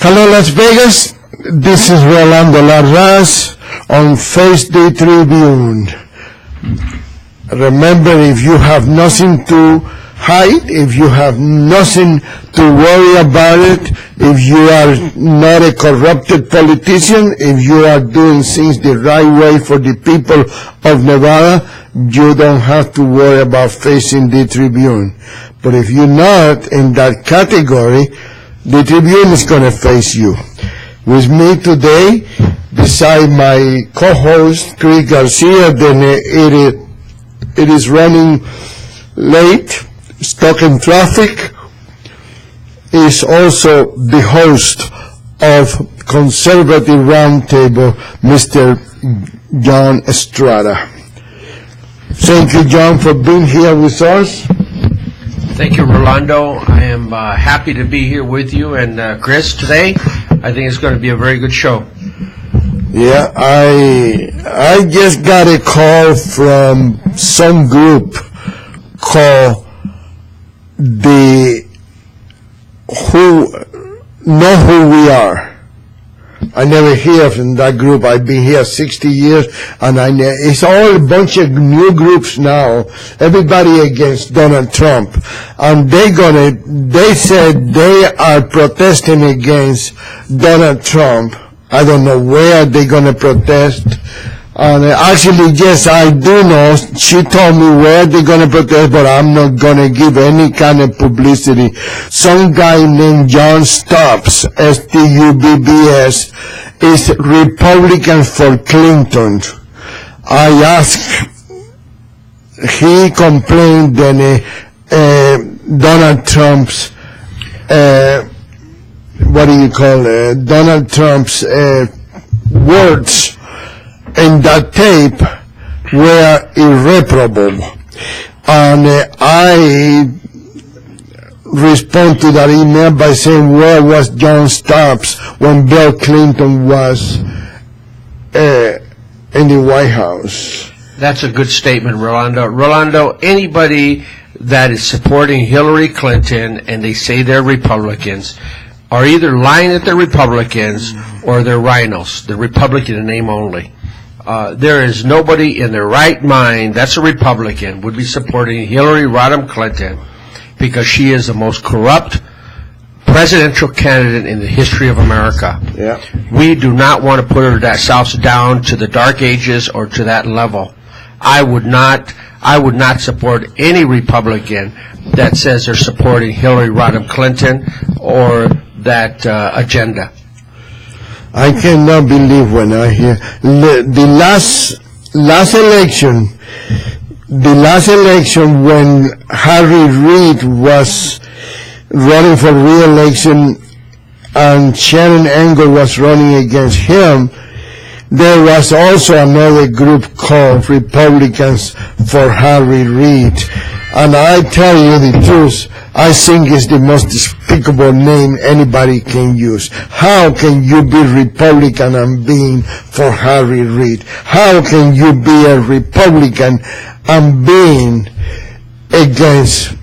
Hello, Las Vegas. This is Rolando Larraz on Face the Tribune. Remember, if you have nothing to hide, if you have nothing to worry about it, if you are not a corrupted politician, if you are doing things the right way for the people of Nevada, you don't have to worry about facing the Tribune. But if you're not in that category, the Tribune is going to face you. With me today, beside my co-host, Chris Garcia, then it is running late, stuck in traffic, is also the host of Conservative Roundtable, Mr. John Estrada. Thank you, John, for being here with us. Thank you, Rolando. I am happy to be here with you and Chris today. I think it's going to be a very good show. Yeah, I just got a call from some group called Who Know Who We Are. I never hear from that group. I've been here 60 years, and it's all a bunch of new groups now. Everybody against Donald Trump, and they said they are protesting against Donald Trump. I don't know where they're gonna protest. And actually, yes, I do know. She told me where they're going to protest, but I'm not going to give any kind of publicity. Some guy named John Stubbs, S-T-U-B-B-S, is Republican for Clinton. I asked, he complained that Donald Trump's, Donald Trump's words in that tape were irreparable. And I respond to that email by saying, where was John Stubbs when Bill Clinton was in the White House? That's a good statement, Rolando. Rolando, anybody that is supporting Hillary Clinton and they say they're Republicans are either lying that they're Republicans or they're rhinos. They're Republican in name only. There is nobody in their right mind that's a Republican would be supporting Hillary Rodham Clinton because she is the most corrupt presidential candidate in the history of America. Yeah. We do not want to put ourselves down to the dark ages or to that level. I would not support any Republican that says they're supporting Hillary Rodham Clinton or that agenda. I cannot believe when I hear the last election when Harry Reid was running for re-election and Shannon Engle was running against him. There was also another group called Republicans for Harry Reid. And I tell you the truth, I think it's the most despicable name anybody can use. How can you be Republican and being for Harry Reid? How can you be a Republican and being against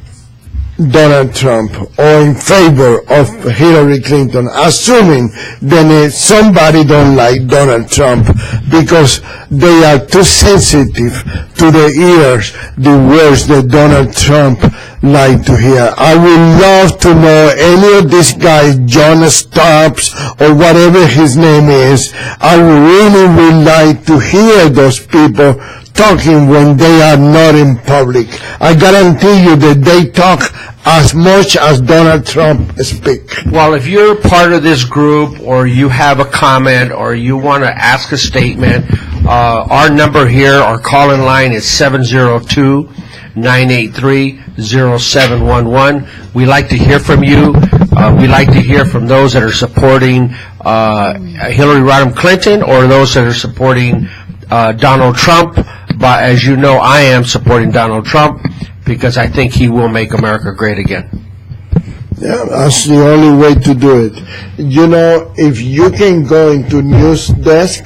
Donald Trump or in favor of Hillary Clinton, assuming that somebody don't like Donald Trump because they are too sensitive to the ears, the words that Donald Trump like to hear. I would love to know any of these guys, John Stubbs or whatever his name is. I really would like to hear those people talking when they are not in public. I guarantee you that they talk as much as Donald Trump speaks. Well, if you're part of this group or you have a comment or you want to ask a statement, our number here, our call-in line is 702-983-0711. We like to hear from you. We like to hear from those that are supporting Hillary Rodham Clinton or those that are supporting Donald Trump. But as you know, I am supporting Donald Trump because I think he will make America great again. Yeah, that's the only way to do it. You know, if you can go into news desk,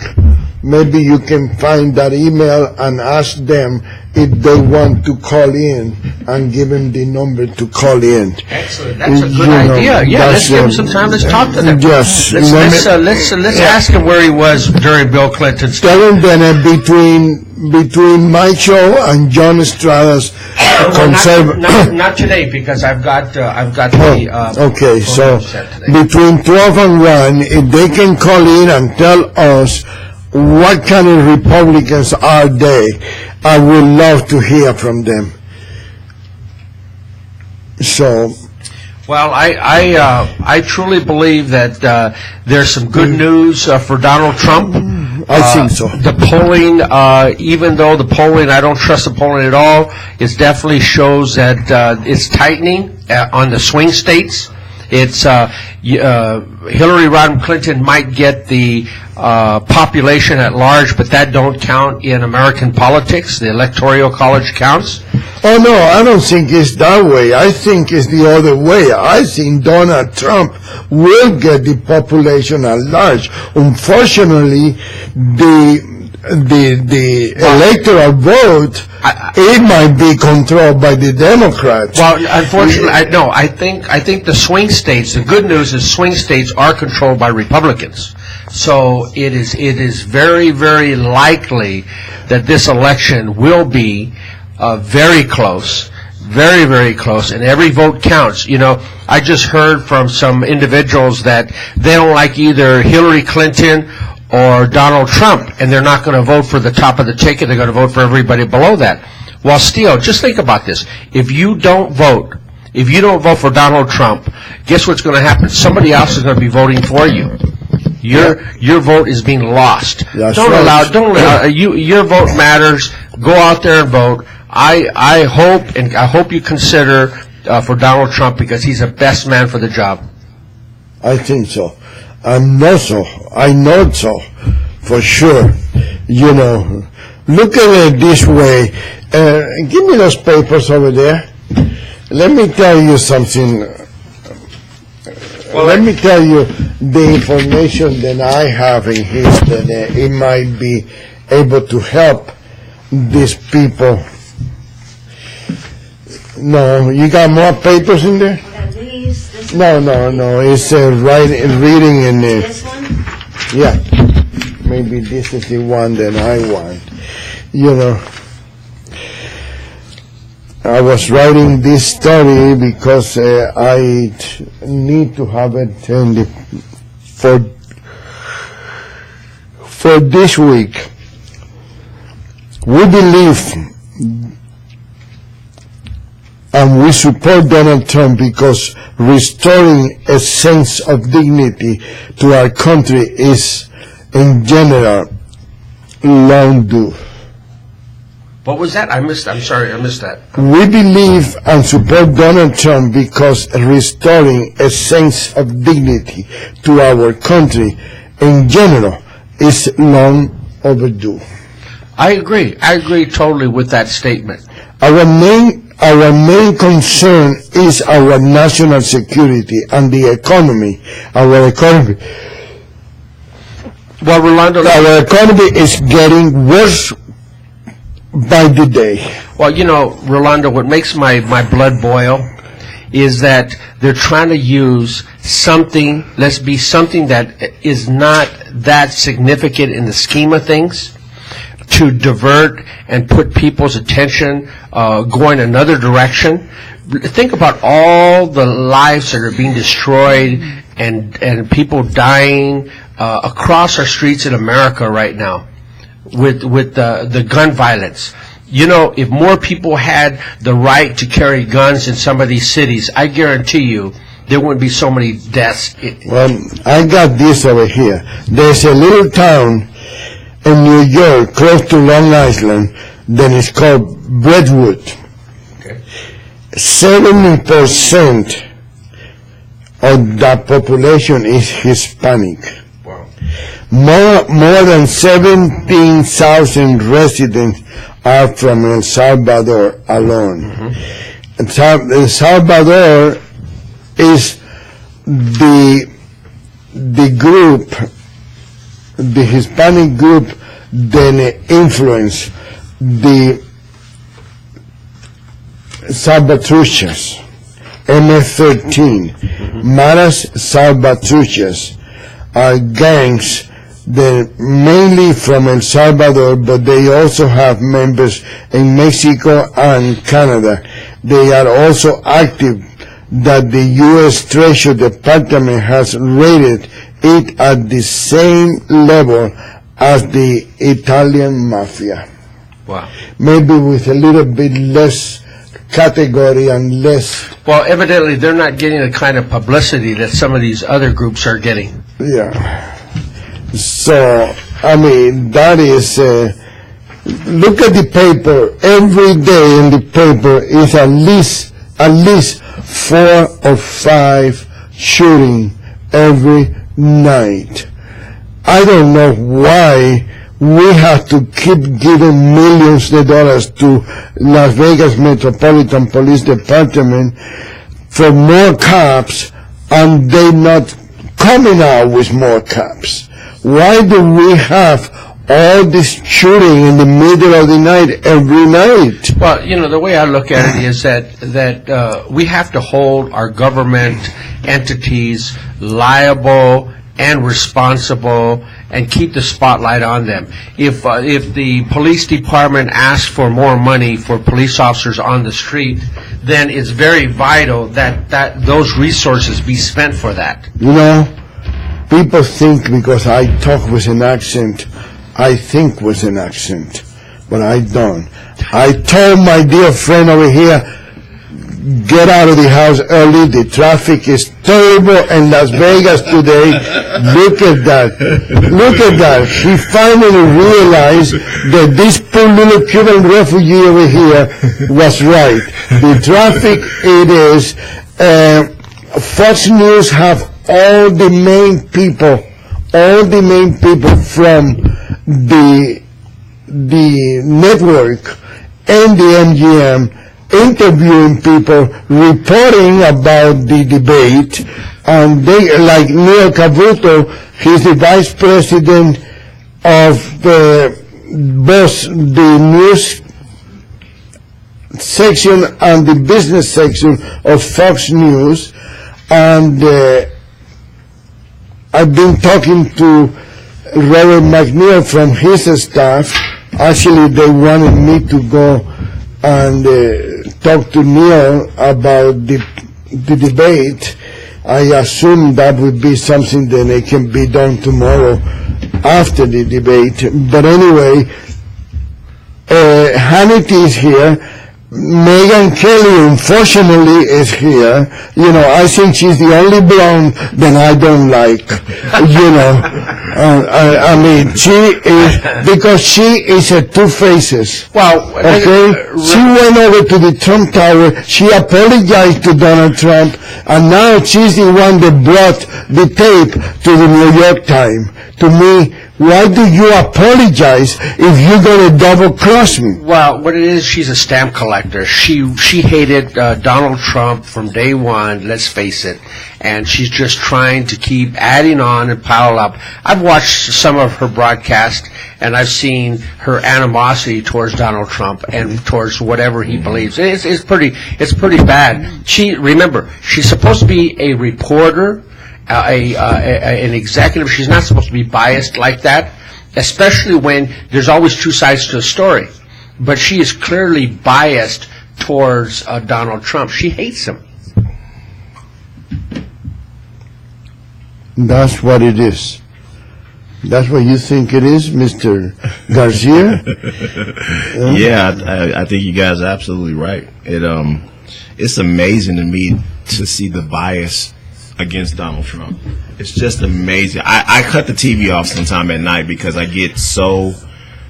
maybe you can find that email and ask them if they want to call in and give him the number to call in. Excellent. That's a good idea. Yeah, let's give him some time. Let's talk to them. Yes. Let's ask him where he was during Bill Clinton's time. Tell him that between my show and John Estrada's not today, because I've got the okay, so between 12 and 1, if they can call in and tell us what kind of Republicans are they, I would love to hear from them. So, well, I truly believe that there's some good news for Donald Trump. I think so. The polling, even though the polling, I don't trust the polling at all, it definitely shows that it's tightening on the swing states. It's Hillary Rodham Clinton might get the population at large, but that don't count in American politics. The Electoral College counts. Oh, no, I don't think it's that way. I think it's the other way. I think Donald Trump will get the population at large. Unfortunately, the electoral vote, it might be controlled by the Democrats. Well, unfortunately, I think the swing states, the good news is swing states are controlled by Republicans. So it is very, very likely that this election will be very close, very, very close, and every vote counts. You know, I just heard from some individuals that they don't like either Hillary Clinton or Donald Trump, and they're not going to vote for the top of the ticket. They're going to vote for everybody below that. Well, still, just think about this. If you don't vote for Donald Trump, guess what's going to happen? Somebody else is going to be voting for you. Your vote is being lost. Your vote matters. Go out there and vote. I hope you consider for Donald Trump, because he's the best man for the job. I think so. I know so, for sure. You know, look at it this way. Give me those papers over there. Let me tell you something. Well, let me tell you the information that I have in here that it might be able to help these people. No, you got more papers in there? No. It's reading in there. This one? Yeah. Maybe this is the one that I want. You know, I was writing this story because I need to have it for this week. We believe and we support Donald Trump because restoring a sense of dignity to our country is, in general, long due. What was that? I'm sorry, I missed that. We believe and support Donald Trump because restoring a sense of dignity to our country, in general, is long overdue. I agree totally with that statement. Our main concern is our national security and the economy. Our economy. Well, Rolando, our economy is getting worse by the day. Well, you know, Rolando, what makes my blood boil is that they're trying to use something that is not that significant in the scheme of things to divert and put people's attention going another direction. Think about all the lives that are being destroyed and people dying across our streets in America right now with the gun violence. You know, if more people had the right to carry guns in some of these cities, I guarantee you there wouldn't be so many deaths. Well, I got this over here. There's a little town in New York, close to Long Island, that is called Brentwood. Okay. 70% of that population is Hispanic. Wow. More than 17,000 residents are from El Salvador alone. Mm-hmm. El Salvador is the group, the Hispanic group, that influence the Salvatruchas, MS-13. Maras Salvatruchas are gangs that mainly from El Salvador, but they also have members in Mexico and Canada. They are also active that the U.S. Treasury Department has rated it at the same level as the Italian Mafia. Wow. Maybe with a little bit less category and less... Well, evidently they're not getting the kind of publicity that some of these other groups are getting. Yeah. So, I mean, that is... look at the paper. Every day in the paper is at least 4 or 5 shooting every night. I don't know why we have to keep giving millions of dollars to Las Vegas Metropolitan Police Department for more cops, and they're not coming out with more cops. Why do we have all this shooting in the middle of the night every night? Well, you know, the way I look at it is that we have to hold our government entities liable and responsible and keep the spotlight on them. If the police department asks for more money for police officers on the street, then it's very vital that those resources be spent for that. You know, people think because I talk with an accent, I think with an accent, but I don't. I told my dear friend over here, get out of the house early. The traffic is terrible in Las Vegas today. Look at that. Look at that. He finally realized that this poor little Cuban refugee over here was right. The traffic, it is. Fox News have all the main people from the network and the MGM interviewing people, reporting about the debate, and they, like Neil Cavuto, he's the vice president of the news section and the business section of Fox News, and I've been talking to Robert McNeil from his staff. Actually, they wanted me to go and talk to Neil about the debate. I assume that would be something that it can be done tomorrow after the debate. But anyway, Hannity is here. Megyn Kelly, unfortunately, is here. You know, I think she's the only blonde that I don't like. You know, I mean, she is, because she is a two faces. Well, okay? She went over to the Trump Tower, she apologized to Donald Trump, and now she's the one that brought the tape to the New York Times. To me, why do you apologize if you're going to double-cross me? Well, what it is, she's a stamp collector. She hated Donald Trump from day one, let's face it, and she's just trying to keep adding on and pile up. I've watched some of her broadcasts, and I've seen her animosity towards Donald Trump and towards whatever he believes. It's pretty bad. Remember, she's supposed to be a reporter, an executive. She's not supposed to be biased like that, especially when there's always two sides to a story. But she is clearly biased towards Donald Trump. She hates him. That's what it is. That's what you think it is, Mr. Garcia? Yeah, I think you guys are absolutely right. It's amazing to me to see the bias against Donald Trump. It's just amazing. I cut the TV off sometime at night because I get so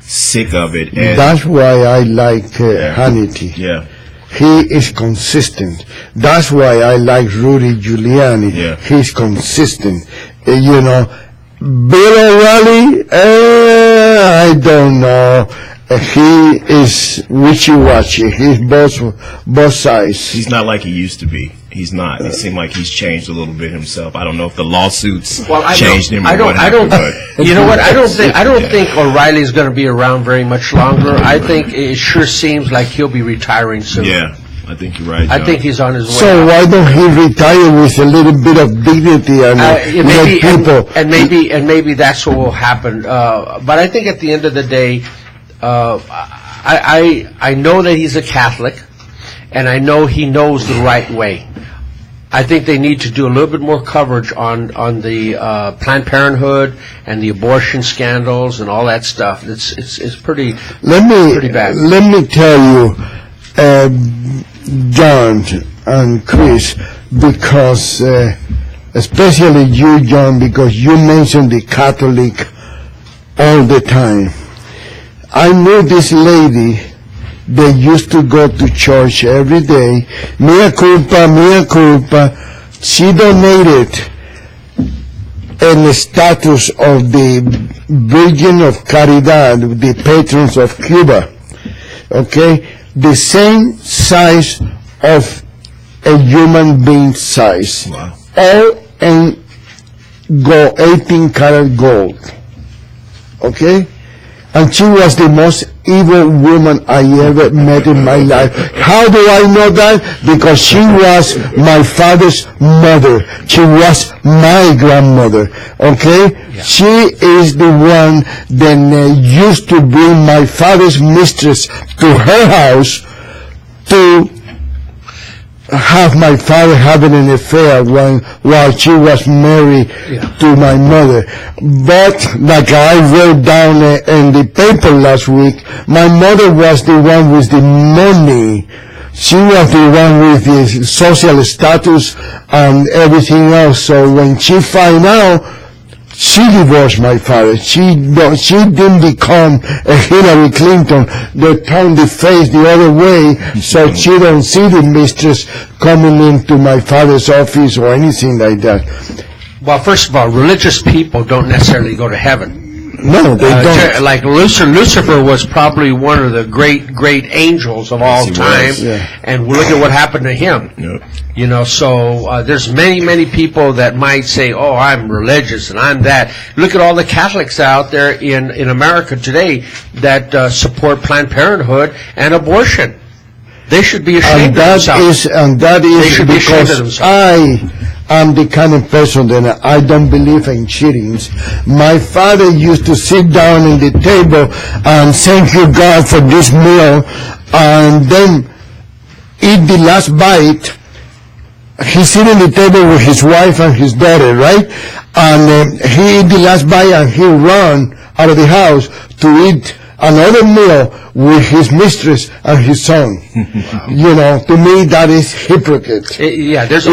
sick of it. And that's why I like Hannity. Yeah. He is consistent. That's why I like Rudy Giuliani. Yeah. He's consistent. You know, Bill O'Reilly, I don't know. He is wishy-washy. He's both sides. He's not like he used to be. He's not. It seemed like he's changed a little bit himself. I don't know if the lawsuits changed him or what happened. You know what? I don't think O'Reilly's going to be around very much longer. I think it sure seems like he'll be retiring soon. Yeah. I think you're right, I John. think he's on his way. So why don't he retire with a little bit of dignity and let people? And maybe that's what will happen. But I think at the end of the day, I know that he's a Catholic, and I know he knows the right way. I think they need to do a little bit more coverage on the Planned Parenthood and the abortion scandals and all that stuff. It's pretty bad. Let me tell you, John and Chris, because especially you, John, because you mention the Catholic all the time. I knew this lady that used to go to church every day. Mea culpa, mea culpa. She donated a status of the Virgin of Caridad, the patrons of Cuba. Okay? The same size of a human being size. Wow. All in 18-karat gold. Okay? And she was the most evil woman I ever met in my life. How do I know that? Because she was my father's mother. She was my grandmother. Okay? Yeah. She is the one that used to bring my father's mistress to her house to have my father having an affair while she was married to my mother. But like I wrote down in the paper last week, my mother was the one with the money. She was the one with the social status and everything else. So when she found out, she divorced my father. She didn't become a Hillary Clinton that turned the face the other way, so she don't see the mistress coming into my father's office or anything like that. Well, first of all, religious people don't necessarily go to heaven. No, they don't. Like Lucifer was probably one of the great angels of all time, and look at what happened to him. Yep. You know, so there's many people that might say, "Oh, I'm religious and I'm that." Look at all the Catholics out there in America today that support Planned Parenthood and abortion. They should be ashamed of themselves. That is because I'm the kind of person that I don't believe in cheatings. My father used to sit down in the table and thank you God for this meal, and then eat the last bite. He's sitting at the table with his wife and his daughter, right? And he eat the last bite and he run out of the house to eat another meal with his mistress and his son. Wow. You know, to me that is hypocrite. There's a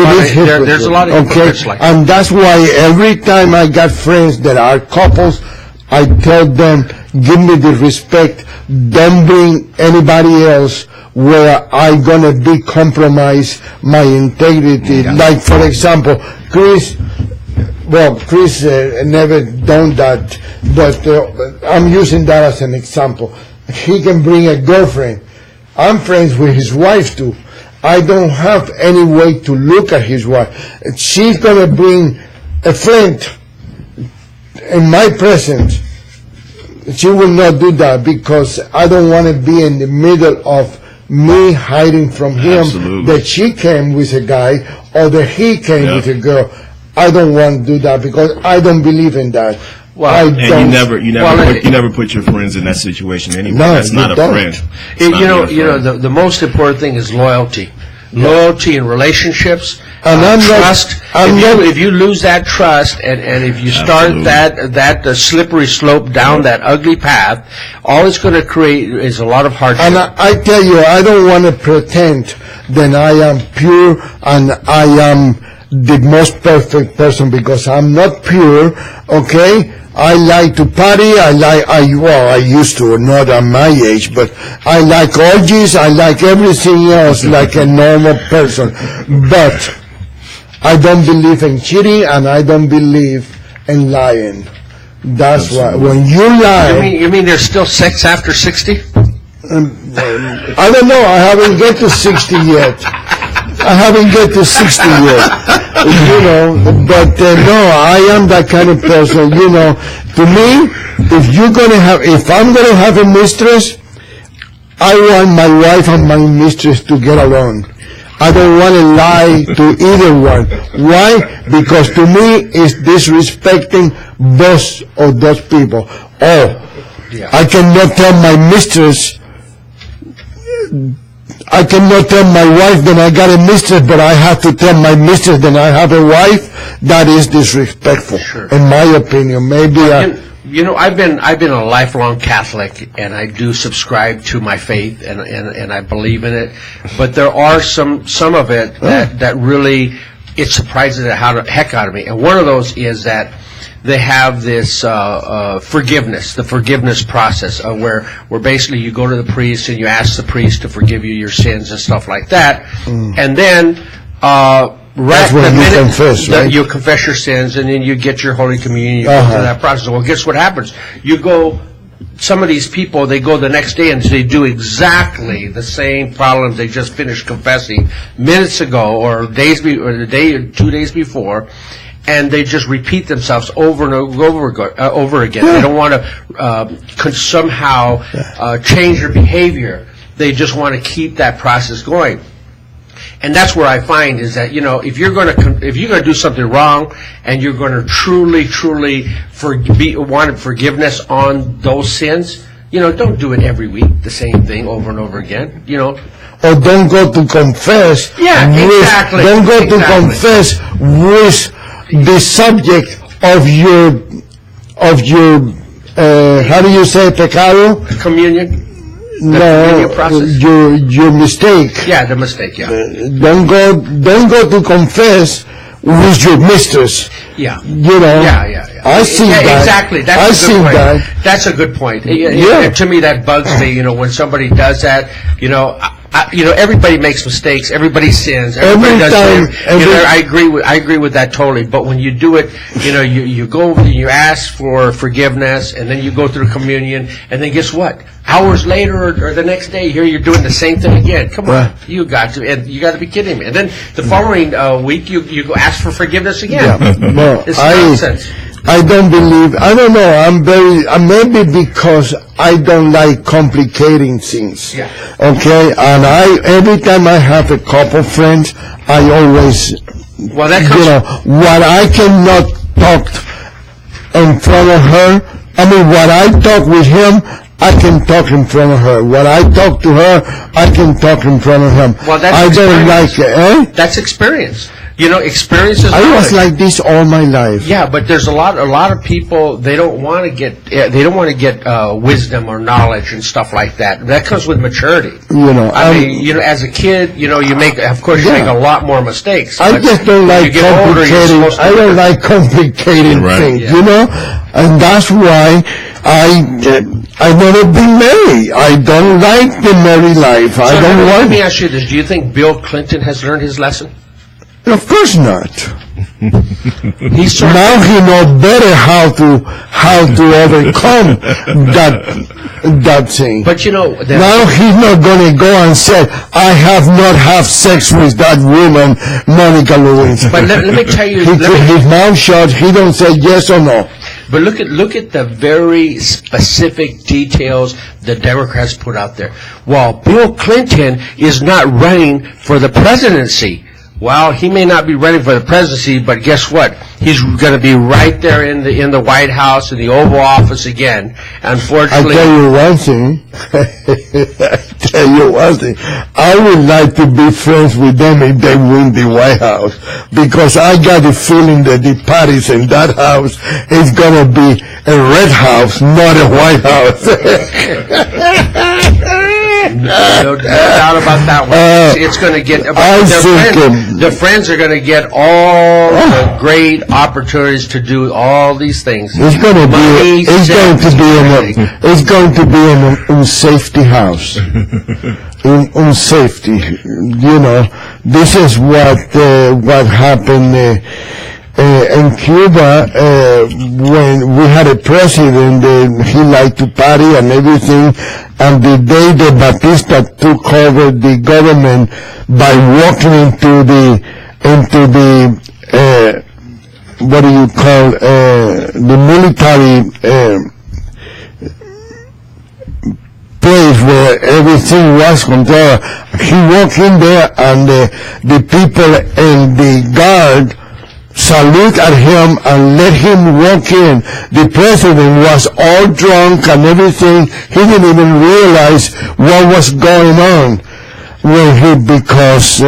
lot of hypocrites like that. And that's why every time I got friends that are couples, I tell them, give me the respect, don't bring anybody else where I'm gonna be compromise my integrity. Like for example, Chris never done that, but I'm using that as an example. He can bring a girlfriend. I'm friends with his wife too. I don't have any way to look at his wife. She's gonna bring a friend in my presence. She will not do that because I don't want to be in the middle of me hiding from him. Absolutely. That she came with a guy or that he came with a girl. I don't want to do that because I don't believe in that. Well, you never put your friends in that situation anyway. No, that's not a friend. The most important thing is loyalty. Loyalty in relationships, and trust. If you lose that trust, and if you start that slippery slope down that ugly path, all it's going to create is a lot of hardship. And I tell you, I don't want to pretend that I am pure and I am the most perfect person because I'm not pure. Okay. I like to party, I used to, not at my age, but I like orgies, I like everything else like a normal person. But I don't believe in cheating and I don't believe in lying. That's why, when you lie... You mean there's still sex after 60? I don't know, I haven't get to 60 yet. You know, but no, I am that kind of person, you know. To me, if I'm going to have a mistress, I want my wife and my mistress to get along. I don't want to lie to either one. Why? Because to me, it's disrespecting both of those people. I cannot tell my mistress, I cannot tell my wife that I got a mistress, but I have to tell my mistress that I have a wife. That is disrespectful, in my opinion. Maybe you know, I've been a lifelong Catholic, and I do subscribe to my faith, and I believe in it. But there are some of it that really, it surprises the heck out of me. And one of those is that they have this forgiveness, the forgiveness process, where basically you go to the priest and you ask the priest to forgive you your sins and stuff like that, and then that's when you confess, right? You confess your sins, and then you get your Holy Communion. You go through that process. Well, guess what happens? You go. Some of these people, they go the next day and they do exactly the same problems they just finished confessing minutes ago, or the day or 2 days before. And they just repeat themselves over and over again. They don't want to somehow change their behavior. They just want to keep that process going. And that's where I find is that, you know, if you're going to do something wrong and you're going to truly want forgiveness on those sins, you know, don't do it every week, the same thing over and over again, you know. Or don't go to confess. Yeah, exactly. Don't go to confess with the subject of your how do you say pecado? Communion. No, your mistake. Yeah, the mistake. Yeah. Don't go to confess with your mistress. Yeah. You know. Yeah. I see that. Exactly. That's a good point. That's a good point. Yeah. To me, that bugs me. You know, when somebody does that. You know. Everybody makes mistakes. Everybody sins. Everybody does sin. I agree with that totally. But when you do it, you know, you go and you ask for forgiveness, and then you go through communion, and then guess what? Hours later or the next day, here you're doing the same thing again. Come on, you got to be kidding me. And then the following week, you go ask for forgiveness again. Yeah. Well, it's nonsense. I don't believe. I don't know. Maybe because I don't like complicating things. Yeah. Okay. And every time I have a couple friends, I always, what I cannot talk in front of her. I mean, what I talk with him, I can talk in front of her. What I talk to her, I can talk in front of him. Well, that's I don't like it. That's experience. You know, experience is I was like this all my life. Yeah, but there's a lot of people, they don't want to get wisdom or knowledge and stuff like that. That comes with maturity. You know, I mean, you know, as a kid, you know, you make a lot more mistakes. I just don't like complicating. I don't like complicating things. Yeah. You know, and that's why I never been married. I don't like the married life. I don't want. Let me ask you this: do you think Bill Clinton has learned his lesson? Of course not. Now he knows better how to overcome that thing. But you know, now he's not going to go and say, "I have not had sex with that woman, Monica Lewinsky." But let me tell you, his mouth shut. He don't say yes or no. But look at the very specific details the Democrats put out there. While Bill Clinton is not running for the presidency. Well, he may not be running for the presidency, but guess what? He's going to be right there in the White House, in the Oval Office again. Unfortunately, I tell you one thing. I would like to be friends with them if they win the White House, because I got the feeling that the parties in that house is going to be a red house, not a White House. No doubt about that one. It's going to get. The friends are going to get all the great opportunities to do all these things. It's going to be an unsafety house. In safety, you know. This is what happened in Cuba when we had a president. He liked to party and everything. And the day that Batista took over the government by walking into the what do you call the military place where everything was controlled. He walked in there, and the people and the guard salute at him and let him walk in. The president was all drunk and everything. He didn't even realize what was going on because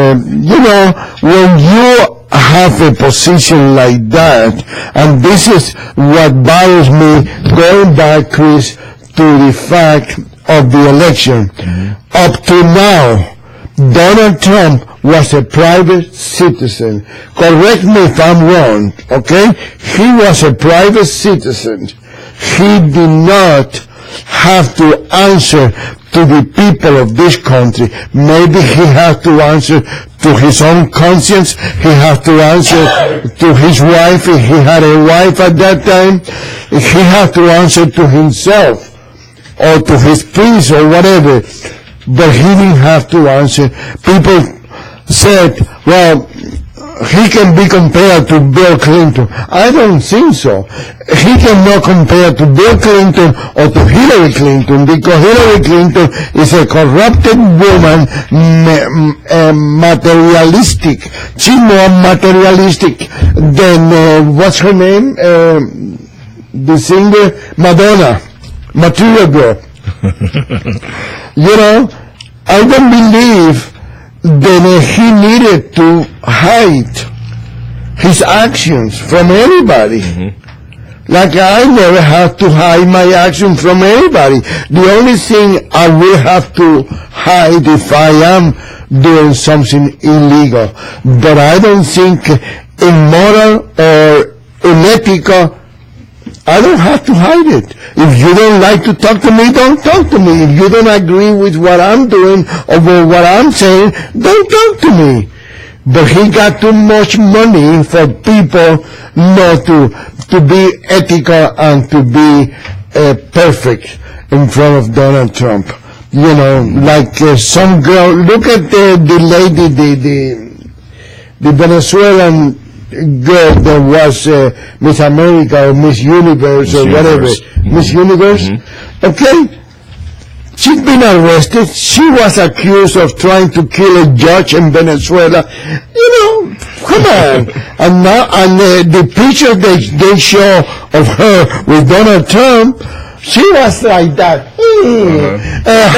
when you have a position like that, and this is what bothers me, going back, Chris, to the fact of the election. Up to now, Donald Trump was a private citizen. Correct me if I'm wrong, okay? He was a private citizen. He did not have to answer to the people of this country. Maybe he had to answer to his own conscience. He had to answer to his wife, if he had a wife at that time. He had to answer to himself or to his priest or whatever. But he didn't have to answer. People said, well, he can be compared to Bill Clinton. I don't think so. He cannot compare to Bill Clinton or to Hillary Clinton, because Hillary Clinton is a corrupted woman, materialistic. She's more materialistic than, what's her name? The singer, Madonna. Material girl. I don't believe that he needed to hide his actions from anybody. Like I never have to hide my action from anybody. The only thing I will have to hide if I am doing something illegal. But I don't think immoral or unethical. I don't have to hide it. If you don't like to talk to me, don't talk to me. If you don't agree with what I'm doing or with what I'm saying, don't talk to me. But he got too much money for people not to be ethical and to be perfect in front of Donald Trump. Like some girl, look at the lady, the Venezuelan girl that was Miss America or Miss Universe or whatever. Miss Universe? Okay? She's been arrested. She was accused of trying to kill a judge in Venezuela. Come on. And now, the picture they show of her with Donald Trump, she was like that,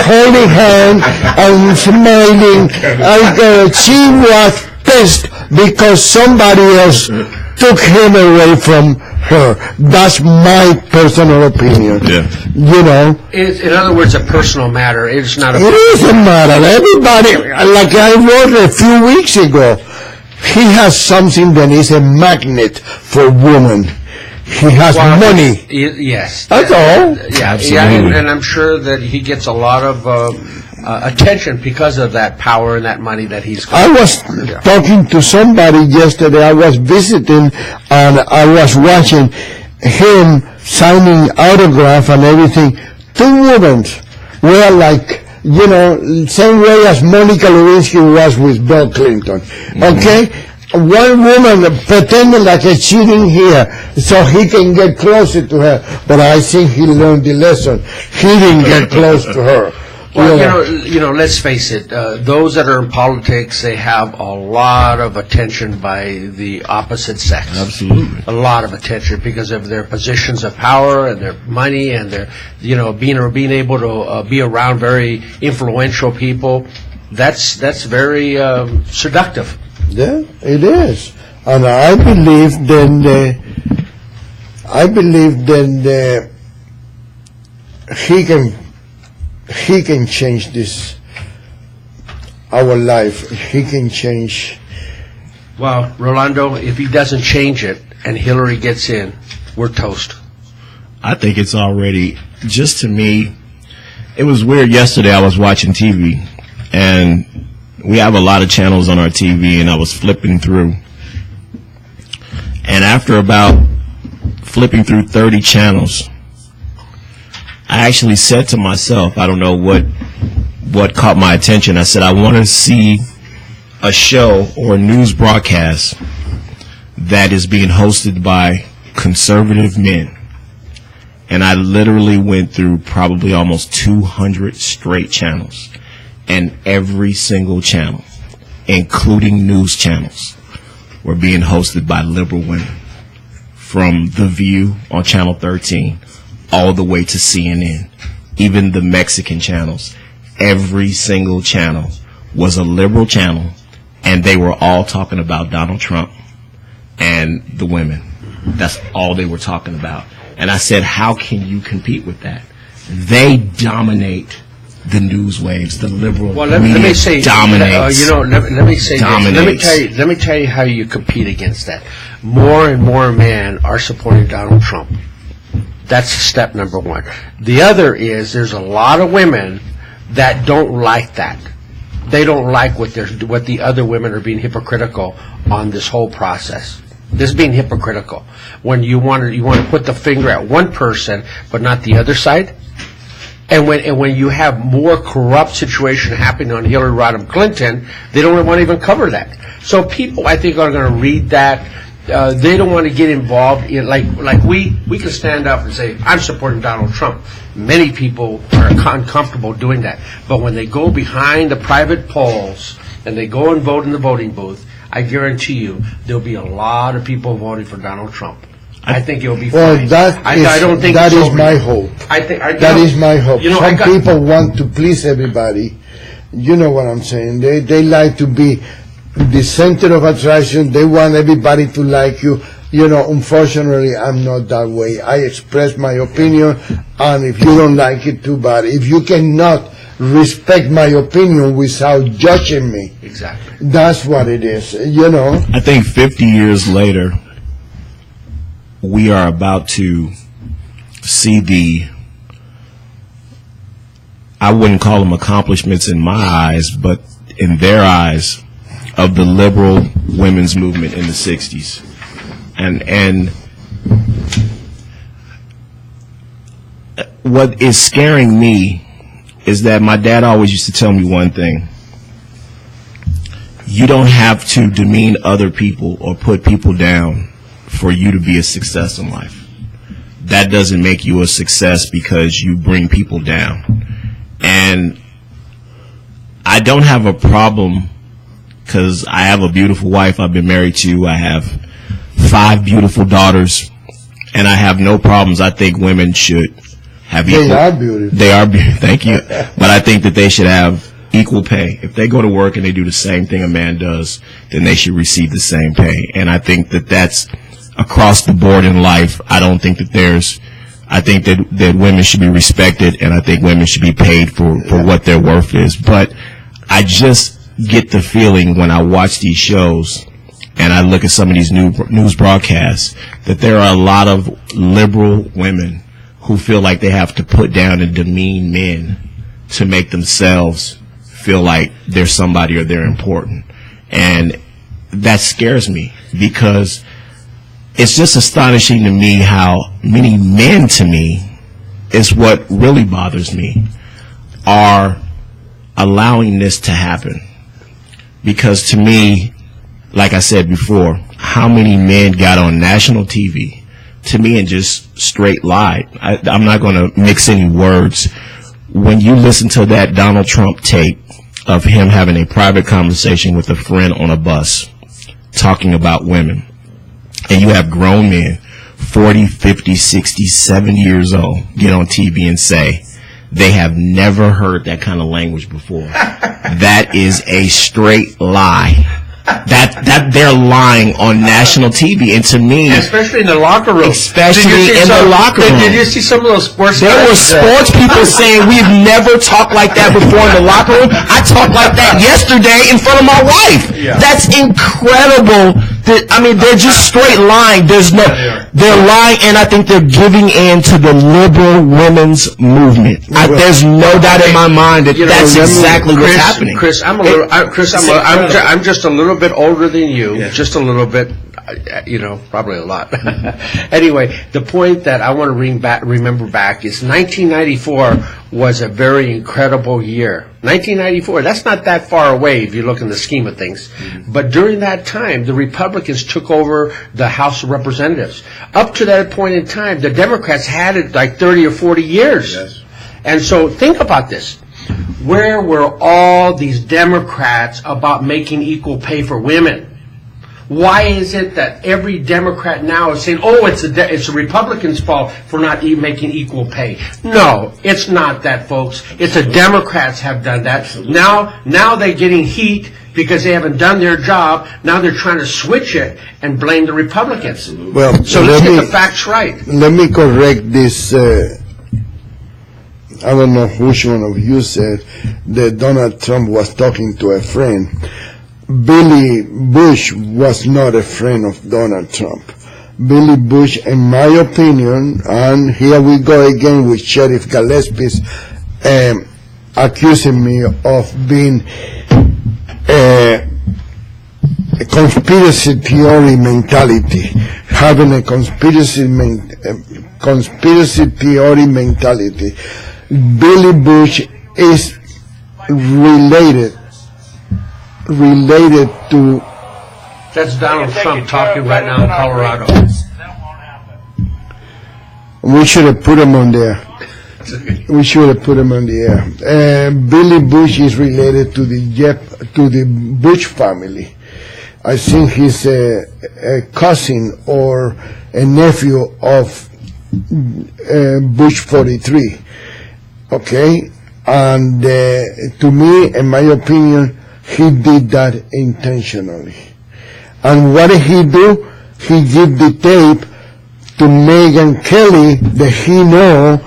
holding hands and smiling. She was pissed because somebody else took him away from her. That's my personal opinion. It's, in other words, a personal matter. It's not a... It is a matter. Everybody, like I wrote a few weeks ago, he has something that is a magnet for women. He has money. Yes. That's all. Yeah, and I'm sure that he gets a lot of attention because of that power and that money that he's got. I was talking to somebody yesterday. I was visiting, and I was watching him signing autograph and everything. Two women were like, same way as Monica Lewinsky was with Bill Clinton. Okay? One woman pretending like she's sitting here so he can get closer to her, but I think he learned the lesson. He didn't get close to her. Well, let's face it, those that are in politics, they have a lot of attention by the opposite sex. Absolutely. A lot of attention because of their positions of power and their money and their, being able to be around very influential people. That's very seductive. Yeah, it is. And I believe then he can change this, our life. He can change. Well, Rolando, if he doesn't change it and Hillary gets in, we're toast. I think it's already, just to me, it was weird. Yesterday I was watching TV, and we have a lot of channels on our TV, and I was flipping through. And after about flipping through 30 channels, I actually said to myself, I don't know what caught my attention. I said, I want to see a show or a news broadcast that is being hosted by conservative men And I literally went through probably almost 200 straight channels. And every single channel, including news channels, were being hosted by liberal women. From The View on Channel 13 all the way to CNN. Even the Mexican channels. Every single channel was a liberal channel, and they were all talking about Donald Trump and the women. That's all they were talking about. And I said, how can you compete with that? They dominate the news waves. The liberal media dominates. Let me say this. Let me tell you how you compete against that. More and more men are supporting Donald Trump. That's step number one. The other is there's a lot of women that don't like that. They don't like what the other women are being hypocritical on this whole process. This is being hypocritical. When you want to put the finger at one person but not the other side. And when you have more corrupt situation happening on Hillary Rodham Clinton, they don't want to even cover that. So people, I think, are going to read that. They don't want to get involved in like we can stand up and say, I'm supporting Donald Trump. Many people are uncomfortable doing that. But when they go behind the private polls and they go and vote in the voting booth, I guarantee you there'll be a lot of people voting for Donald Trump. I think it'll be fine. I don't think that is my hope. That is my hope. Some people want to please everybody. You know what I'm saying? They like to be the center of attraction. They want everybody to like you. Unfortunately, I'm not that way. I express my opinion, and if you don't like it, too bad. If you cannot respect my opinion without judging me, exactly, that's what it is. I think 50 years later, we are about to see I wouldn't call them accomplishments in my eyes, but in their eyes, of the liberal women's movement in the 60s. And what is scaring me is that my dad always used to tell me one thing. You don't have to demean other people or put people down for you to be a success in life. That doesn't make you a success because you bring people down. And I don't have a problem because I have a beautiful wife I've been married to. I have 5 beautiful daughters, and I have no problems. I think women should have equal. They are beautiful. They are beautiful. Thank you. But I think that they should have equal pay. If they go to work and they do the same thing a man does, then they should receive the same pay. And I think that that's across the board in life. I don't think that I think that women should be respected, and I think women should be paid for what their worth is. But I just get the feeling when I watch these shows and I look at some of these news broadcasts that there are a lot of liberal women who feel like they have to put down and demean men to make themselves feel like they're somebody or they're important. And that scares me, because it's just astonishing to me how many men, to me, is what really bothers me, are allowing this to happen. Because to me, like I said before, how many men got on national TV to me and just straight lied? I'm not going to mix any words. When you listen to that Donald Trump tape of him having a private conversation with a friend on a bus talking about women, and you have grown men, 40, 50, 60, 70 years old, get on TV and say they have never heard that kind of language before. That is a straight lie. That they're lying on national TV, and to me, especially in the locker room, Did you see some of those sports? There were sports people saying we've never talked like that before in the locker room. I talked like that yesterday in front of my wife. Yeah. That's incredible. They're just straight lying. They're lying, and I think they're giving in to the liberal women's movement. There's no doubt in my mind that that's exactly what's happening. Chris, I'm just a little bit older than you, just a little bit, probably a lot. Anyway, the point that I want to remember back is 1994 was a very incredible year. 1994, that's not that far away if you look in the scheme of things. But during that time, the Republicans took over the House of Representatives. Up to that point in time, the Democrats had it like 30 or 40 years. Yes. And so think about this. Where were all these Democrats about making equal pay for women? Why is it that every Democrat now is saying, oh, it's the Republicans' fault for not making equal pay? No, it's not that, folks. It's the Democrats have done that. Now they're getting heat because they haven't done their job. Now they're trying to switch it and blame the Republicans. Well, so let's get the facts right. Let me correct this. I don't know which one of you said that Donald Trump was talking to a friend. Billy Bush was not a friend of Donald Trump. Billy Bush, in my opinion, and here we go again with Sheriff Gillespie's accusing me of being a conspiracy theory mentality, having a conspiracy theory mentality. Billy Bush is related to... That's Donald Trump talking right now in Colorado. We should have put him on there. We should have put him on the air. Billy Bush is related to the Bush family. I think he's a cousin or a nephew of Bush 43. Okay? And to me, in my opinion, he did that intentionally. And what did he do? He gave the tape to Megyn Kelly that he know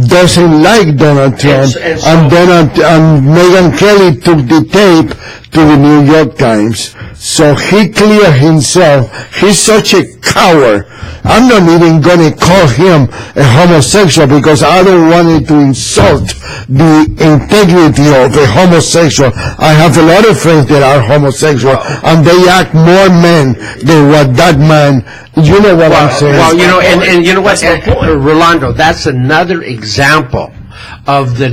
doesn't like Donald Trump, and Megyn Kelly took the tape to the New York Times. So he cleared himself. He's such a coward. I'm not even going to call him a homosexual because I don't want it to insult the integrity of a homosexual. I have a lot of friends that are homosexual, and they act more men than what that man. You know what I'm saying? Well, you know, and you know what, Rolando, that's another example of the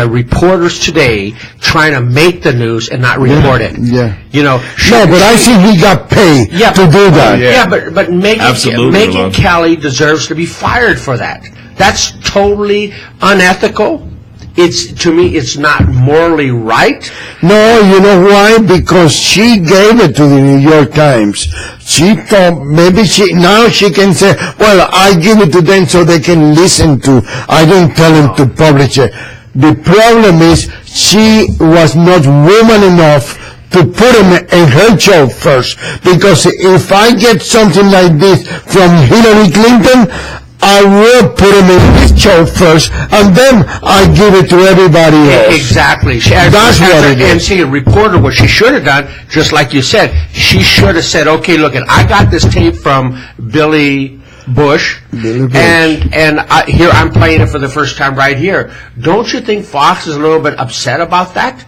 reporters today trying to make the news and not report it. Yeah. You know. No, but I think he got paid to do that. Yeah, but Megyn Kelly deserves to be fired for that. That's totally unethical. To me, it's not morally right. No, you know why? Because she gave it to the New York Times. She thought maybe now she can say, well, I give it to them so they can listen to. I didn't tell them to publish it. The problem is she was not woman enough to put him in her show first. Because if I get something like this from Hillary Clinton, I will put him in his show first, and then I give it to everybody else. Exactly. That's what it is. And see, a reporter, what she should have done, just like you said, she should have said, okay, look, I got this tape from Billy Bush, and here I'm playing it for the first time right here. Don't you think Fox is a little bit upset about that?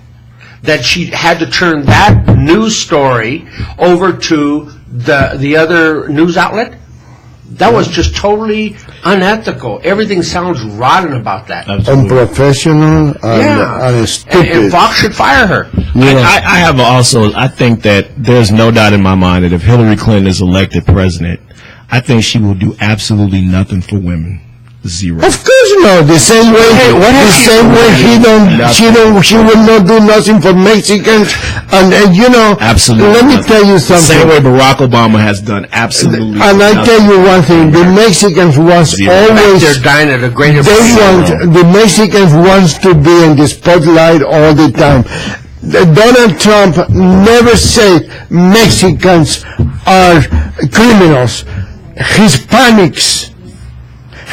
That she had to turn that news story over to the other news outlet? That was just totally unethical. Everything sounds rotten about that. Unprofessional and stupid. And Fox should fire her. Yeah. I think that there's no doubt in my mind that if Hillary Clinton is elected president, I think she will do absolutely nothing for women. Zero. Of course not. The same way, she will not do nothing for Mexicans. And you know, absolutely. Let me tell you something. The same way Barack Obama has done absolutely. And I tell you one thing: the Mexicans always they're dying at a greater. The Mexicans wants to be in the spotlight all the time. Donald Trump never said Mexicans are criminals.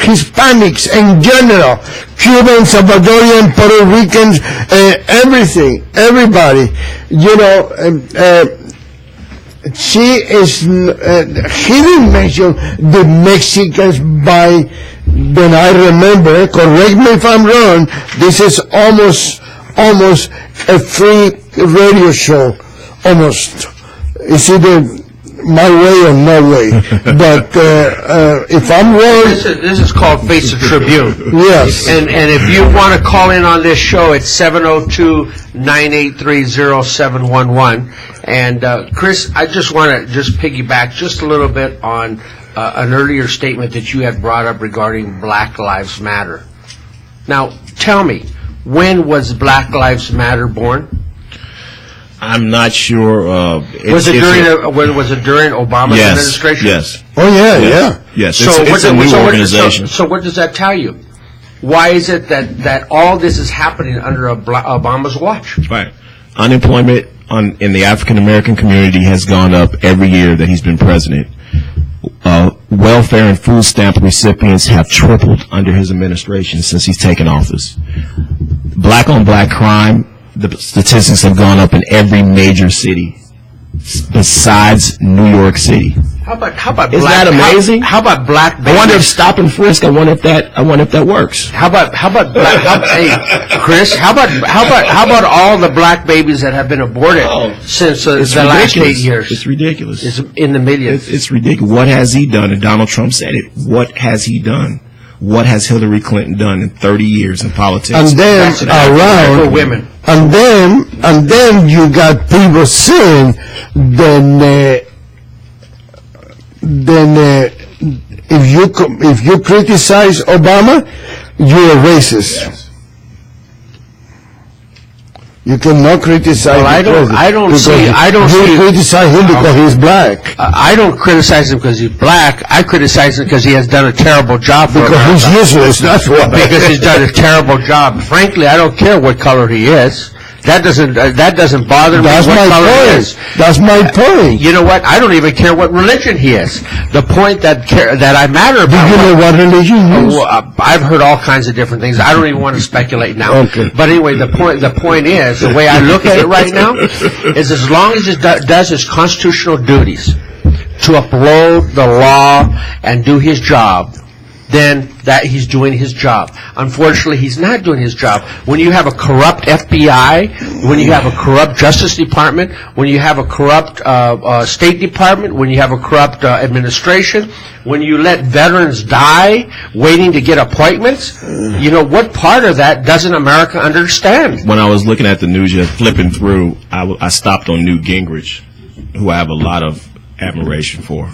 Hispanics in general, Cubans, Salvadorian, Puerto Ricans, everybody, you know, he didn't mention the Mexicans when I remember, correct me if I'm wrong, this is almost a free radio show, almost. It's either my way or no way. But if I'm wrong, This is called Face the Tribune. yes. And if you want to call in on this show, it's 702-983-0711. And Chris, I just want to just piggyback just a little bit on an earlier statement that you had brought up regarding Black Lives Matter. Now, tell me, when was Black Lives Matter born? I'm not sure. Was it during Obama's administration? Yes. Oh yeah. Yes. So It's a new organization. So what does that tell you? Why is it that all this is happening under Obama's watch? Right. Unemployment in the African American community has gone up every year that he's been president. Welfare and food stamp recipients have tripled under his administration since he's taken office. Black on black crime, the statistics have gone up in every major city besides New York City. How about Isn't that amazing? How about black babies? I wonder if stop and frisk. I wonder if that works. Hey, Chris, how about all the black babies that have been aborted since the last 8 years? It's ridiculous. It's in the millions. It's ridiculous. What has he done? And Donald Trump said it. What has he done? What has Hillary Clinton done in 30 years in politics? And then for women. And then you got people saying, if you criticize Obama, you're a racist. Yes. You cannot criticize Well, I don't see. You criticize him because he's black. I don't criticize him because he's black. I criticize him because he has done a terrible job for Because America. he's useless, that's why. Because he's done a terrible job. Frankly, I don't care what color he is. That doesn't bother me. That's what my color he point. is. That's my point. You know what? I don't even care what religion he is. The point that I matter Do about. you know what religion he is? I've heard all kinds of different things. I don't even want to speculate now. Okay. But anyway, the point is, the way I look at it right now, is as long as it does his constitutional duties to uphold the law and do his job, then that he's doing his job. Unfortunately, he's not doing his job. When you have a corrupt FBI, when you have a corrupt Justice Department, when you have a corrupt State Department, when you have a corrupt administration, when you let veterans die waiting to get appointments, you know, what part of that doesn't America understand? When I was looking at the news, flipping through, I stopped on Newt Gingrich, who I have a lot of admiration for.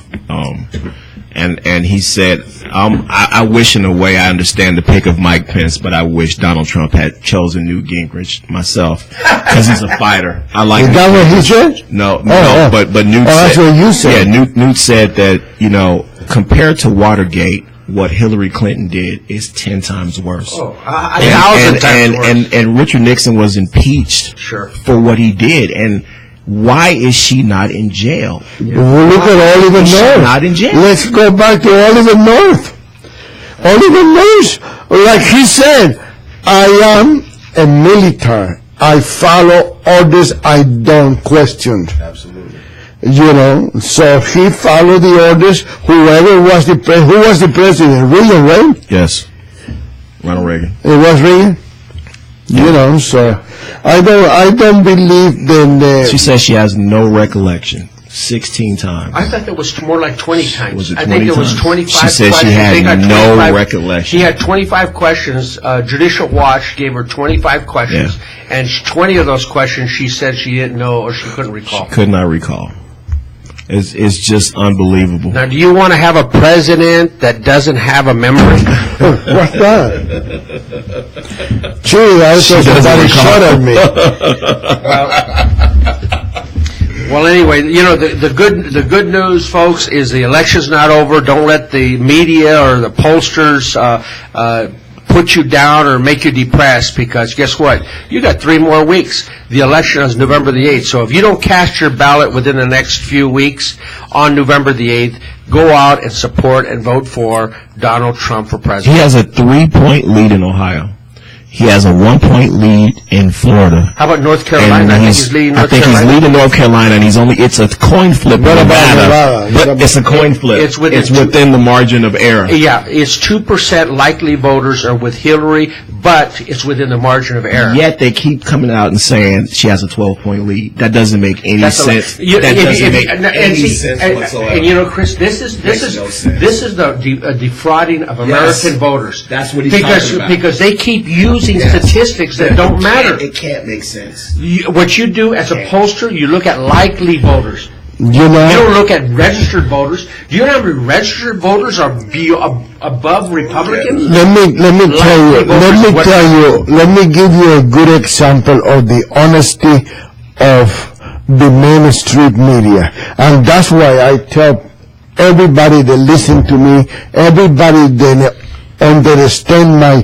And he said, I wish in a way I understand the pick of Mike Pence, but I wish Donald Trump had chosen Newt Gingrich myself because he's a fighter. I like. Is that what he said? No, Oh. but Newt. That's said, what you said. Yeah, Newt said that compared to Watergate, what Hillary Clinton did is 10 times worse. A 1,000 times worse. And Richard Nixon was impeached for what he did. And why is she not in jail? Well, look at Oliver She's North. not in jail. Let's go back to Oliver North. Oliver North, like he said, I am a militant. I follow orders. I don't question. Absolutely. So he followed the orders. Whoever was who was the president? Reagan, right? Yes. Ronald Reagan. It was Reagan. So I don't believe that. She says she has no recollection. 16 times. I thought that was more like 20 times. Was it I think 20 there was times? 25 She said questions. she had They got no 25 recollection. She had 25 questions. Judicial Watch gave her 25 questions, and 20 of those questions she said she didn't know or she couldn't recall. She could not recall. It's just unbelievable. Now, do you want to have a president that doesn't have a memory? What's that? Gee, I thought somebody shot at me. Well, anyway, the good news, folks, is the election's not over. Don't let the media or the pollsters put you down or make you depressed, because guess what? You got 3 more weeks. The election is November the 8th. So if you don't cast your ballot within the next few weeks on November the 8th, go out and support and vote for Donald Trump for president. He has a 3-point lead in Ohio. He has a 1-point lead in Florida. How about North Carolina? I think he's leading North Carolina. He's leading North Carolina, and it's a coin flip in Nevada. But it's a coin flip. It's within the margin of error. Yeah, it's 2% likely voters are with Hillary, but it's within the margin of error. Yet they keep coming out and saying she has a 12-point lead. That doesn't make any sense. That doesn't make any sense whatsoever. And you know, Chris, this is the defrauding of American voters. That's what he's talking about. Because they keep using statistics that don't matter. It can't make sense. What you do as a pollster, you look at likely voters. You You know, don't look at registered voters. Do you know how many registered voters are above Republicans? let me give you a good example of the honesty of the Main Street media. And that's why I tell everybody that listen to me, everybody that understand my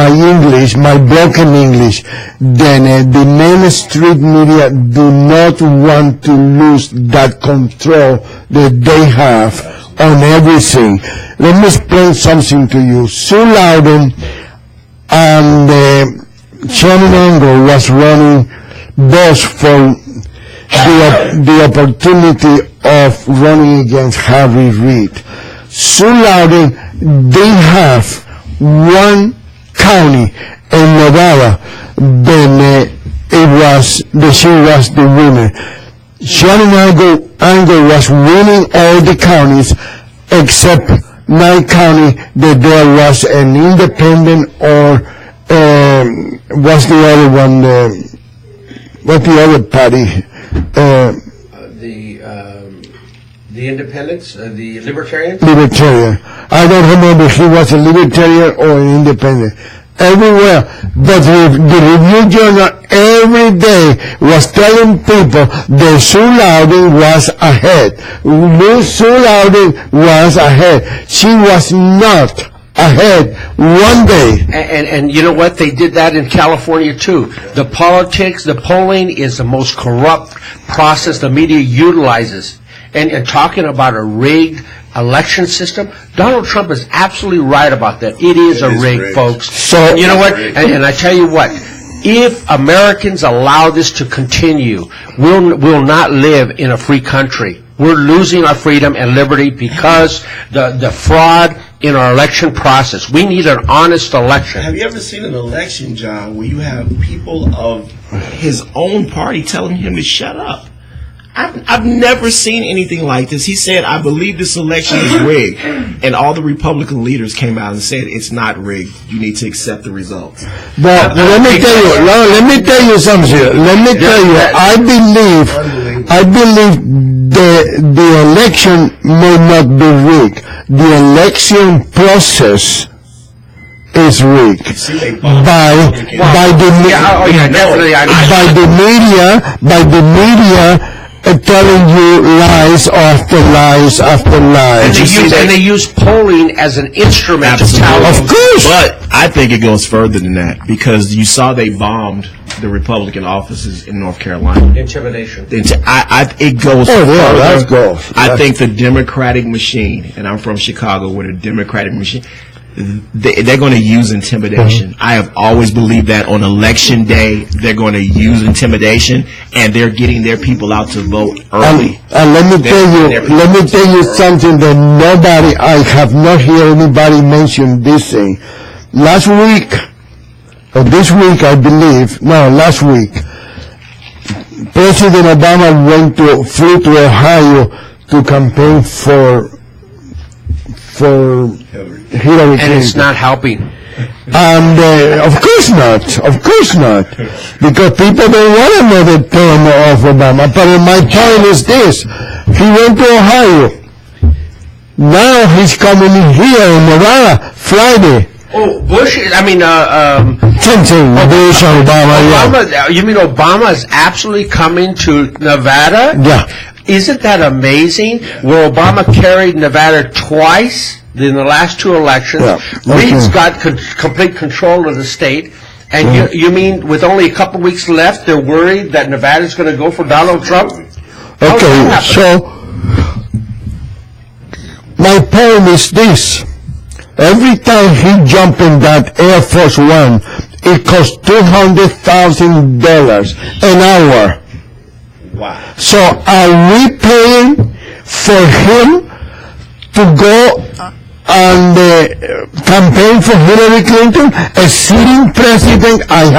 English, my broken English, then the Main Street media do not want to lose that control that they have on everything. Let me explain something to you. Sue Loudon and Shannon Angle was running both for the opportunity of running against Harry Reid. Sue Loudon didn't have one county in Nevada, then she was the winner. Shannon Angle was winning all the counties except 9 county that there was an independent or what's the other one? What's the other party? The independents, the libertarians? Libertarian. I don't remember if he was a libertarian or an independent. Everywhere. But the Review Journal every day was telling people that Sue Loudon was ahead. Sue Loudon was ahead. She was not ahead one day. And you know what? They did that in California too. The politics, the polling is the most corrupt process the media utilizes. And talking about a rigged election system, Donald Trump is absolutely right about that. It is a rig, folks. So you know what? And I tell you what, if Americans allow this to continue, we'll not live in a free country. We're losing our freedom and liberty because the fraud in our election process. We need an honest election. Have you ever seen an election, John, where you have people of his own party telling him to shut up? I've never seen anything like this. He said, I believe this election is rigged. And all the Republican leaders came out and said, it's not rigged. You need to accept the results. But let me tell you something. Let me tell you, I believe the election may not be rigged. The election process is rigged by the media telling you lies after lies after lies. And they use polling as an instrument to tell. Of course. But I think it goes further than that, because you saw they bombed the Republican offices in North Carolina. Intimidation. It goes further. Let's go. I think the Democratic machine, and I'm from Chicago, where the Democratic machine, they're going to use intimidation. I have always believed that on election day, they're going to use intimidation, and they're getting their people out to vote early. And let me tell you something that I have not heard anybody mention this thing. Last week, President Obama flew to Ohio to campaign for Hillary Clinton. And it's not helping. And of course not, because people don't want another term of Obama. But my point is this: he went to Ohio. Now he's coming in here in Nevada Friday. Oh, Bush! Bush, Obama. Yeah. You mean Obama is absolutely coming to Nevada? Yeah. Isn't that amazing? Where Obama carried Nevada twice in the last 2 elections. Yeah. Reid's got complete control of the state. And you mean with only a couple weeks left, they're worried that Nevada's going to go for Donald Trump? Okay, so my point is this. Every time he jumped in that Air Force One, it cost $200,000 an hour. Wow. So are we paying for him to go on the campaign for Hillary Clinton, a sitting president. I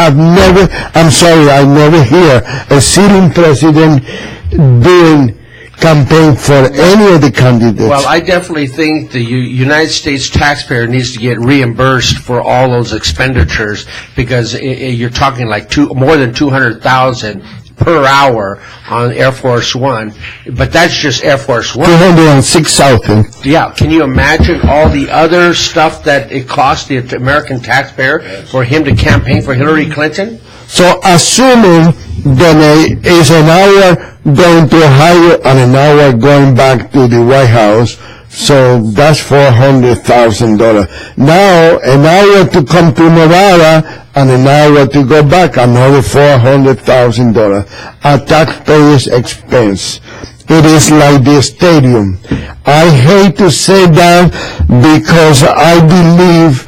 never hear a sitting president doing campaign for any of the candidates. Well, I definitely think the United States taxpayer needs to get reimbursed for all those expenditures, because you're talking like more than $200,000 per hour on Air Force One, but that's just Air Force One. 206,000. Yeah, can you imagine all the other stuff that it costs the American taxpayer for him to campaign for Hillary Clinton? So assuming that is an hour going to Ohio and an hour going back to the White House, so that's $400,000. Now, an hour to come to Nevada and an hour to go back, another $400,000 at taxpayers' expense. It is like the stadium. I hate to say that because I believe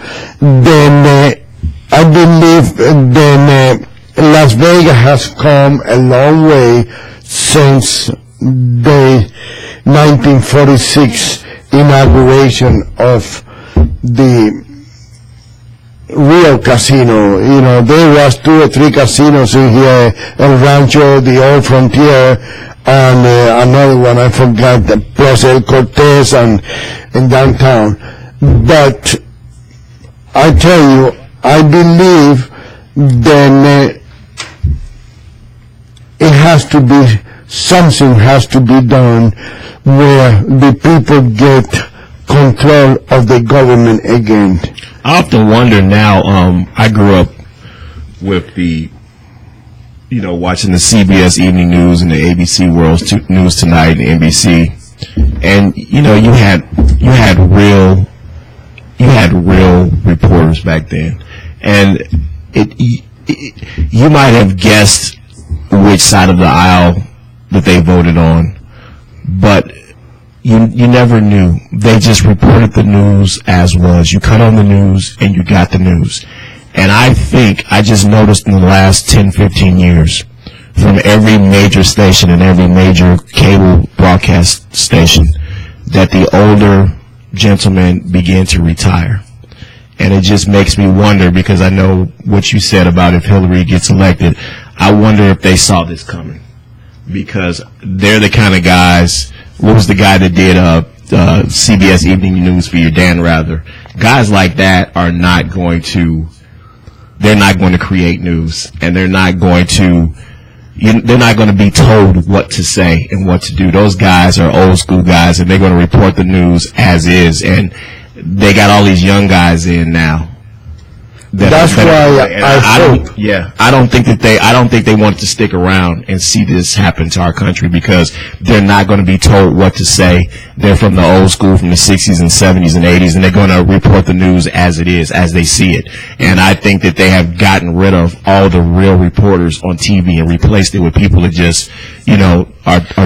Las Vegas has come a long way since the 1946 inauguration of the real casino. You know, there was 2 or 3 casinos in here, El Rancho, the Old Frontier, and another one, I forgot, plus El Cortez and in downtown. But I tell you, I believe that something has to be done where the people get control of the government again. I often wonder now, I grew up with watching the CBS Evening News and the ABC World News Tonight and NBC, and you had real reporters back then, and you might have guessed which side of the aisle that they voted on, but you never knew. They just reported the news as was. You cut on the news and you got the news. And I just noticed in the last 10, 15 years, from every major station and every major cable broadcast station, that the older gentlemen began to retire. And it just makes me wonder, because I know what you said about if Hillary gets elected, I wonder if they saw this coming. Because they're the kind of guys, what was the guy that did CBS Evening News for you, Dan Rather? Guys like that are not going to, they're not going to create news, and they're not going to be told what to say and what to do. Those guys are old school guys, and they're going to report the news as is, and they got all these young guys in now. That's why I don't think they want to stick around and see this happen to our country, because they're not going to be told what to say. They're from the old school, from the 60s and 70s and 80s, and they're going to report the news as it is, as they see it. And I think that they have gotten rid of all the real reporters on TV and replaced it with people that just, are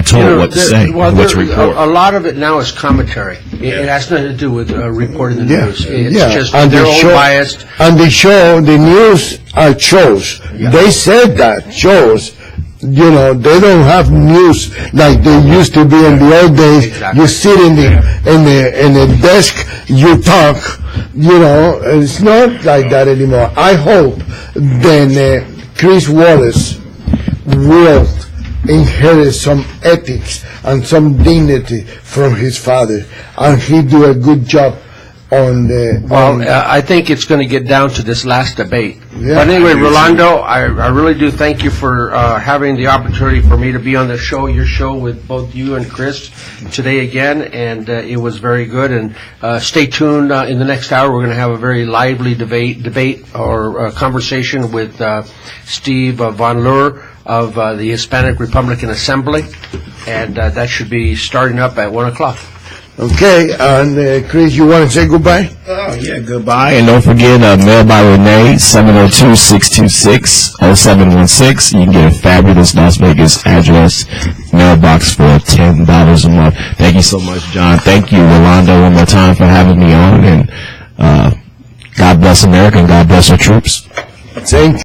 told what to say, what to report. A lot of it now is commentary. It has nothing to do with reporting the news. It's just and they're all biased. And the news are shows. Yeah. They said that shows. They don't have news like they used to be in the old days. Exactly. You sit in the desk, you talk. It's not like that anymore. I hope then Chris Wallace will inherit some ethics and some dignity from his father, and he do a good job on the... I think it's going to get down to this last debate. Yeah. But anyway, Rolando, I really do thank you for having the opportunity for me to be on the show, your show with both you and Chris today again, and it was very good. And stay tuned. In the next hour, we're going to have a very lively debate or conversation with Steve Von Leur of the Hispanic Republican Assembly, and that should be starting up at 1 o'clock. Okay, and Chris, you want to say goodbye? Oh, yeah, goodbye. And don't forget, mail by Renee, 702-626-0716. You can get a fabulous Las Vegas address mailbox for $10 a month. Thank you so much, John. Thank you, Rolando, one more time for having me on. And God bless America and God bless our troops. Thank you.